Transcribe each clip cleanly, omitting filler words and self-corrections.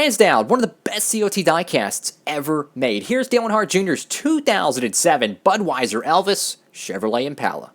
Hands down, one of the best COT diecasts ever made. Here's Dale Earnhardt Jr.'s 2007 Budweiser Elvis Chevrolet Impala.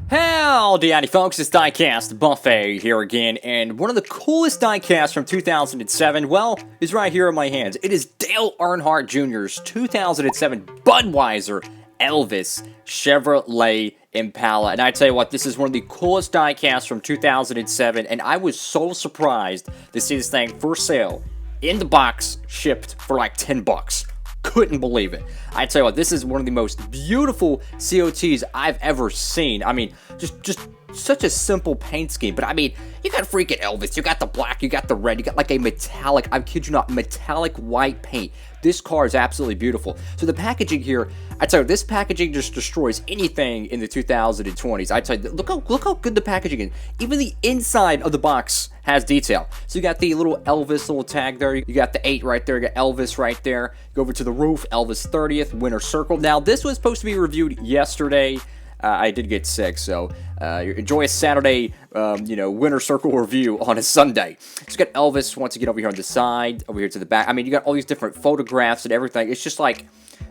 Howdy folks, it's Diecastbuffet here again, and one of the coolest diecasts from 2007, well, is right here in my hands. It is Dale Earnhardt Jr.'s 2007 Budweiser Elvis Chevrolet Impala, and I tell you what, this is one of the coolest diecasts from 2007, and I was so surprised to see this thing for sale, in the box, shipped for like 10 bucks. Couldn't believe it. I tell you what, this is one of the most beautiful COTs I've ever seen. I mean, just such a simple paint scheme, but I mean, you got freaking Elvis, you got the black, you got the red, you got like a metallic, I kid you not, metallic white paint. This car is absolutely beautiful. So the packaging here, I tell you, this packaging just destroys anything in the 2020s. I tell you, look how good the packaging is. Even the inside of the box has detail. So you got the little Elvis little tag there. You got the 8 right there. You got Elvis right there. Go over to the roof, Elvis 30th, Winter Circle. Now, this was supposed to be reviewed yesterday. I did get sick, so enjoy a Saturday, Winter Circle review on a Sunday. So you got Elvis once you get over here on the side, over here to the back. I mean, you got all these different photographs and everything. It's just like,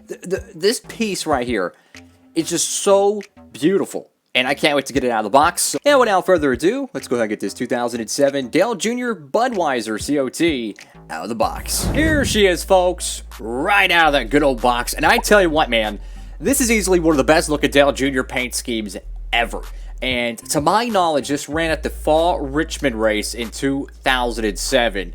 this piece right here is just so beautiful. And I can't wait to get it out of the box. So, and without further ado, let's go ahead and get this 2007 Dale Jr. Budweiser COT out of the box. Here she is, folks, right out of that good old box. And I tell you what, man, this is easily one of the best looking Dale Jr. paint schemes ever. And to my knowledge, this ran at the Fall Richmond race in 2007.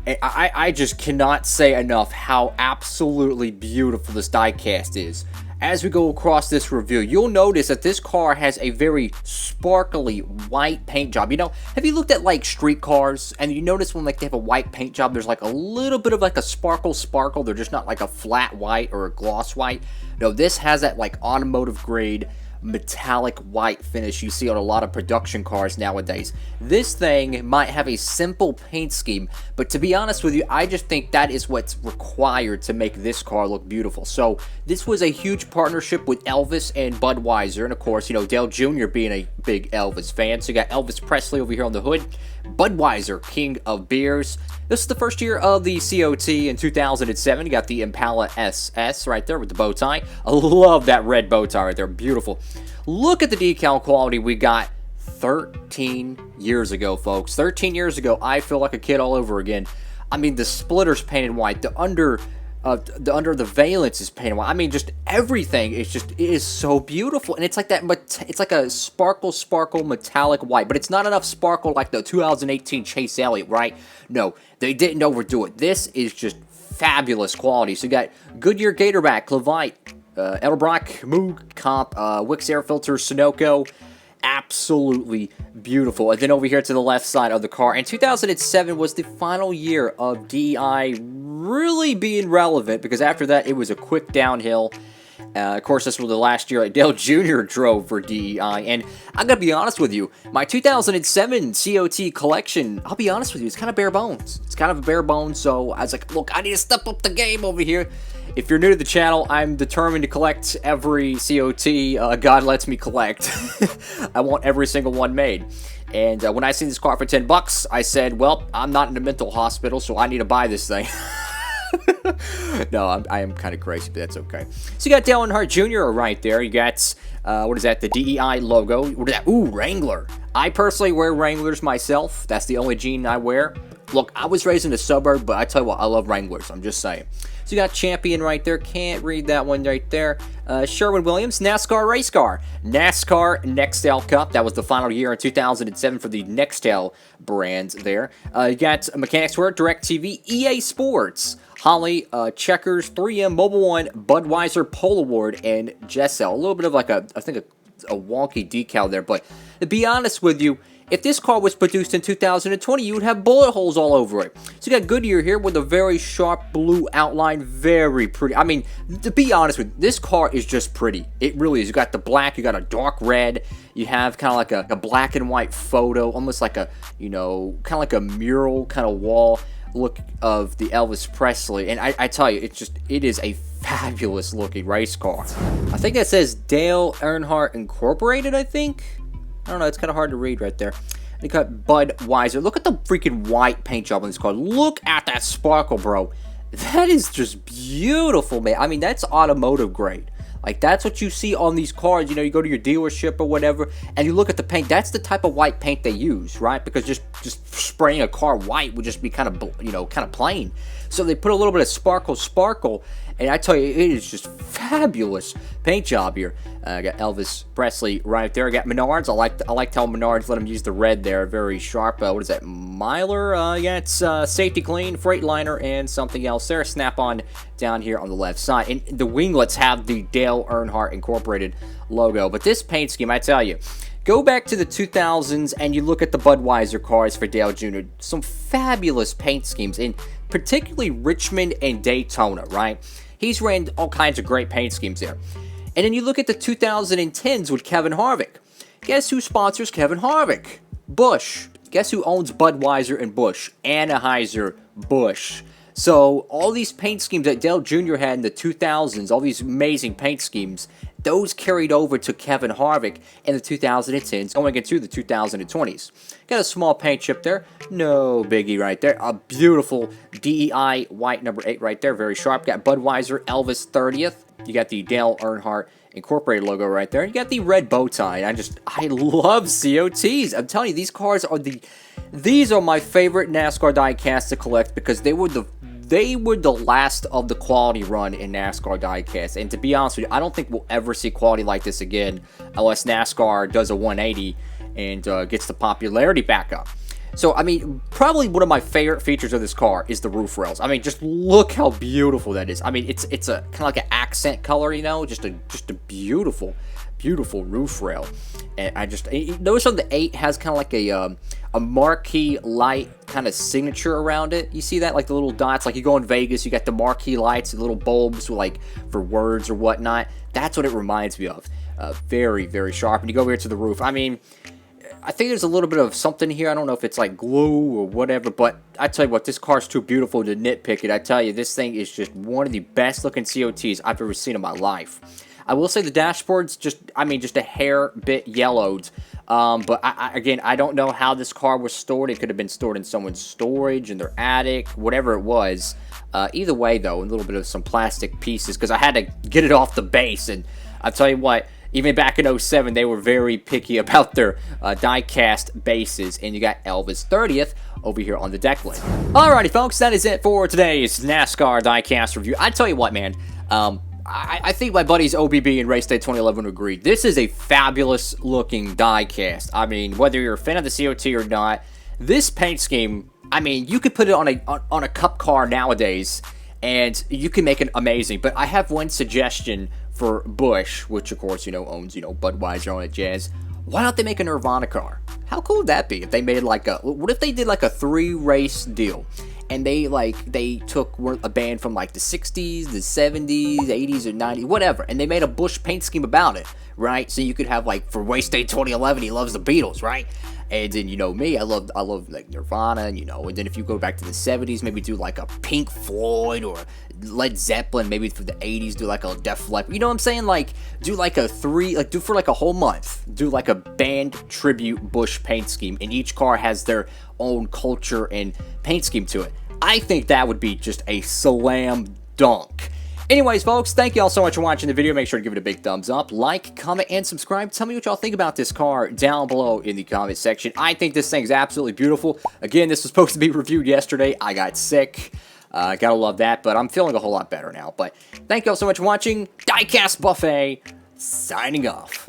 And I just cannot say enough how absolutely beautiful this diecast is. As we go across this review, you'll notice that this car has a very sparkly white paint job. You know, have you looked at like street cars and you notice when like they have a white paint job, there's like a little bit of like a sparkle. They're just not like a flat white or a gloss white. No, this has that like automotive grade metallic white finish you see on a lot of production cars nowadays. This thing might have a simple paint scheme, but to be honest with you, I just think that is what's required to make this car look beautiful. So this was a huge partnership with Elvis and Budweiser, and of course, you know, Dale Jr. being a big Elvis fan. So you got Elvis Presley over here on the hood, Budweiser, king of beers. This is the first year of the COT in 2007. You got the Impala SS right there with the bow tie. I love that red bow tie right there. Beautiful. Look at the decal quality we got 13 years ago, folks. 13 years ago, I feel like a kid all over again. I mean, the splitter's painted white. The under the valence is painted white. I mean, just everything is just, it is so beautiful. And it's like that, it's like a sparkle metallic white, but it's not enough sparkle like the 2018 Chase Elliott, right? No, they didn't overdo it. This is just fabulous quality. So you got Goodyear Gatorback, Clevite, Edelbrock, Moog, Comp, Wix Air Filter, Sunoco. Absolutely beautiful. And then over here to the left side of the car, and 2007 was the final year of DEI really being relevant, because after that it was a quick downhill. Of course, this was the last year that Dale Jr. drove for DEI, and I'm gonna be honest with you, my 2007 COT collection, I'll be honest with you, it's kind of bare bones. It's kind of a bare bones, so I was like, look, I need to step up the game over here. If you're new to the channel, I'm determined to collect every COT God lets me collect. I want every single one made. And when I seen this car for 10 bucks, I said, well, I'm not in a mental hospital, so I need to buy this thing. No, I am kind of crazy, but that's okay. So you got Dale Earnhardt Jr. right there. You got, what is that, the DEI logo. What is that? Ooh, Wrangler. I personally wear Wranglers myself. That's the only jean I wear. Look, I was raised in a suburb, but I tell you what, I love Wranglers. I'm just saying. So you got Champion right there. Can't read that one right there. Sherwin-Williams, NASCAR race car. NASCAR Nextel Cup. That was the final year in 2007 for the Nextel brand there. You got Mechanics Wear, DirecTV, EA Sports, Holly, Checkers, 3M, Mobile One, Budweiser, Pole Award, and Jessel. A little bit of like a wonky decal there, but to be honest with you, if this car was produced in 2020, you would have bullet holes all over it. So you got Goodyear here with a very sharp blue outline, very pretty. I mean, to be honest with you, this car is just pretty. It really is. You got the black, you got a dark red, you have kind of like a black and white photo, almost like a, kind of like a mural kind of wall look of the Elvis Presley. And I tell you, it is a fabulous looking race car. I think that says Dale Earnhardt Incorporated, I think. I don't know, it's kind of hard to read right there. You got Budweiser. Look at the freaking white paint job on this car. Look at that sparkle, bro. That is just beautiful, man. I mean, that's automotive grade. Like, that's what you see on these cars. You know, you go to your dealership or whatever, and you look at the paint. That's the type of white paint they use, right? Because just spraying a car white would just be kind of, you know, kind of plain. So they put a little bit of sparkle, and I tell you, it is just fabulous paint job here. I got Elvis Presley right there. I got Menards. I like how Menards let them use the red there. Very sharp. What is that? Mylar? Yeah, it's Safety Clean, Freightliner, and something else there. Snap-on down here on the left side. And the winglets have the Dale Earnhardt Incorporated logo. But this paint scheme, I tell you, go back to the 2000s and you look at the Budweiser cars for Dale Jr. Some fabulous paint schemes, in particularly Richmond and Daytona, right? He's ran all kinds of great paint schemes there. And then you look at the 2010s with Kevin Harvick. Guess who sponsors Kevin Harvick? Busch. Guess who owns Budweiser and Busch? Anheuser-Busch. So all these paint schemes that Dale Jr. had in the 2000s, all these amazing paint schemes, those carried over to Kevin Harvick in the 2010s, going into the 2020s. Got a small paint chip there. No biggie right there. A beautiful DEI white number 8 right there. Very sharp. Got Budweiser Elvis 30th. You got the Dale Earnhardt Incorporated logo right there. You got the red bow tie. I love COTs. I'm telling you, these cars are these are my favorite NASCAR diecasts to collect because they were the last of the quality run in NASCAR diecast. And to be honest with you, I don't think we'll ever see quality like this again unless NASCAR does a 180 and gets the popularity back up. So, I mean, probably one of my favorite features of this car is the roof rails. I mean, just look how beautiful that is. I mean, it's a kind of like an accent color, you know, just a beautiful, beautiful roof rail. And notice on the 8 has kind of like a marquee light kind of signature around it. You see that, like the little dots, like you go in Vegas, you got the marquee lights, the little bulbs with, like, for words or whatnot. That's what it reminds me of. Very, very sharp. And you go over here to the roof. I mean, I think there's a little bit of something here. I don't know if it's like glue or whatever, but I tell you what, this car's too beautiful to nitpick it. I tell you, this thing is just one of the best looking COTs I've ever seen in my life. I will say the dashboard's just a hair bit yellowed. But again, I don't know how this car was stored. It could have been stored in someone's storage, in their attic, whatever it was. Either way, though, a little bit of some plastic pieces because I had to get it off the base. And I'll tell you what, even back in 07, they were very picky about their die-cast bases. And you got Elvis 30th over here on the deck lid. Alrighty, folks, that is it for today's NASCAR die-cast review. I tell you what, man. I think my buddies OBB and Race Day 2011 would agree. This is a fabulous looking die-cast. I mean, whether you're a fan of the COT or not, this paint scheme, I mean, you could put it on a cup car nowadays, and you can make it amazing. But I have one suggestion for Busch, which of course, you know, owns, you know, Budweiser on it, Jazz. Why don't they make a Nirvana car? How cool would that be if they made like what if they did like a 3-race deal? And they took a band from like the 60s, the 70s, 80s, or 90s, whatever, and they made a Busch paint scheme about it, right? So you could have like for Race Day 2011, he loves the Beatles, right? And then, you know me, I love like Nirvana, and, you know, and then if you go back to the 70s, maybe do like a Pink Floyd or Led Zeppelin, maybe for the 80s, do like a Def Leppard, you know what I'm saying? Like, do like do for like a whole month, do like a band tribute Busch paint scheme, and each car has their own culture and paint scheme to it. I think that would be just a slam dunk. Anyways, folks, thank you all so much for watching the video. Make sure to give it a big thumbs up, like, comment, and subscribe. Tell me what y'all think about this car down below in the comment section. I think this thing's absolutely beautiful. Again, this was supposed to be reviewed yesterday. I got sick. Gotta love that, but I'm feeling a whole lot better now. But thank you all so much for watching. Diecastbuffet, signing off.